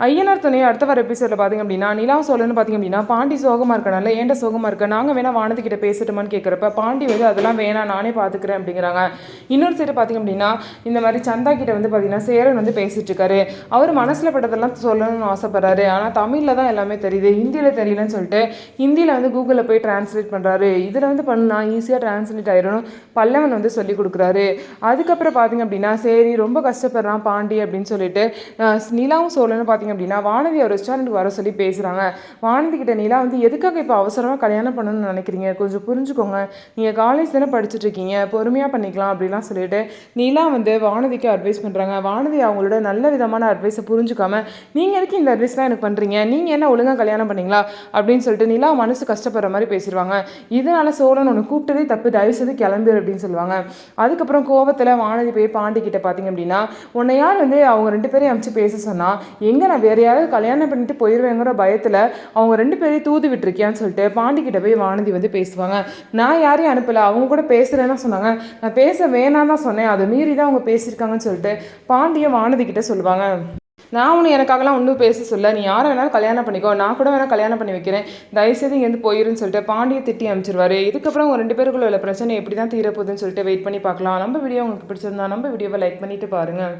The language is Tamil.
ஐயனார் துணை அடுத்த வர எபிசோடில் பார்த்திங்க அப்படின்னா நிலா சோழன்னு பார்த்திங்க அப்படின்னா பாண்டி சோகமாக இருக்கனால ஏன்ட சோகமாக இருக்க நாங்கள் வேணால் வானதி கிட்ட பேசட்டுமான்னு கேட்குறப்ப பாண்டி வந்து அதெல்லாம் வேணாம் நானே பார்த்துக்கிறேன் அப்படிங்கிறாங்க. இன்னொரு சைடு பார்த்திங்க அப்படின்னா இந்த மாதிரி சந்தா கிட்ட வந்து பார்த்திங்கன்னா சேரன் வந்து பேசிகிட்டு இருக்காரு. அவர் மனசில் பட்டதெல்லாம் சொல்லணும்னு ஆசைப்படுறாரு. ஆனால் தமிழில் தான் எல்லாமே தெரியுது, ஹிந்தியில் தெரியலன்னு சொல்லிட்டு ஹிந்தியில் வந்து கூகுளில் போய் டிரான்ஸ்லேட் பண்ணுறாரு. இதில் வந்து பண்ணால் ஈஸியாக டிரான்ஸ்லேட் ஆயிரும் பல்லவன் வந்து சொல்லி கொடுக்குறாரு. அதுக்கப்புறம் பார்த்திங்க அப்படின்னா சரி ரொம்ப கஷ்டப்படுறான் பாண்டி அப்படின்னு சொல்லிட்டு நிலாவும் சோழன்னு பார்த்திங்க அப்படின்னா வானதி ஒரு ரெஸ்டாரண்ட்டுக்கு வர சொல்லி பேசுகிறாங்க. வானதி கிட்ட நிலா வந்து எதுக்காக இப்போ அவசரமாக கல்யாணம் பண்ணணும்னு நினைக்கிறீங்க, கொஞ்சம் புரிஞ்சுக்கோங்க, நீங்கள் காலேஜ் தானே படிச்சுட்டு இருக்கீங்க, பொறுமையாக பண்ணிக்கலாம் அப்படிலாம் சொல்லிட்டு நிலா வந்து வானதிக்கு அட்வைஸ் பண்ணுறாங்க. வானதி அவங்களோட நல்ல விதமான அட்வைஸை புரிஞ்சுக்காம நீங்கள் எதுக்கு இந்த அட்வைஸ்லாம் எனக்கு பண்ணுறீங்க, நீங்கள் என்ன ஒழுங்காக கல்யாணம் பண்ணீங்களா அப்படின்னு சொல்லிட்டு நிலா மனசு கஷ்டப்படுற மாதிரி பேசிடுவாங்க. இதனால சோழன் ஒன்று கூப்பிட்டதே தப்பு, தயவுசெய்து கிளம்பு அப்படின்னு சொல்லுவாங்க. அதுக்கப்புறம் கோவத்தில் வானதி போய் பாண்டி கிட்ட பார்த்தீங்க அப்படின்னா உன்னை யார் வந்து அவங்க ரெண்டு பேரையும் அமைச்சு பேச சொன்னால் எங்கே நான் வேறு யாராவது கல்யாணம் பண்ணிட்டு போயிடுவேங்கிற பயத்தில் அவங்க ரெண்டு பேரையும் தூது விட்டுருக்கியான்னு சொல்லிட்டு பாண்டிக்கிட்ட போய் வானதி வந்து பேசுவாங்க. நான் யாரையும் அனுப்பலை, அவங்க கூட பேசுகிறேன்னா சொன்னாங்க, நான் பேச வேணாம் தான் சொன்னேன், அதை மீறி தான் அவங்க பேசியிருக்காங்கன்னு சொல்லிட்டு பாண்டியை வானதி கிட்ட சொல்லுவாங்க. நான் ஒன்று எனக்காகலாம் ஒன்றும் பேச சொல்ல, நீ யாரை வேணாலும் கல்யாணம் பண்ணிக்கோ, நான் கூட வேணால் கல்யாணம் பண்ணி வைக்கிறேன், தயவுசெய்து இங்கேருந்து போயிருன்னு சொல்லிட்டு பாண்டியை திட்டி அமைச்சிருவாரு. இதுக்கப்புறம் அவங்க ரெண்டு பேருக்குள்ள உள்ள பிரச்சனை எப்படி தான் தீரப்போகுதுன்னு சொல்லிட்டு வெயிட் பண்ணி பார்க்கலாம். நம்ம வீடியோ உங்களுக்கு பிடிச்சிருந்தா நம்ம வீடியோவை லைக் பண்ணிட்டு பாருங்கள்.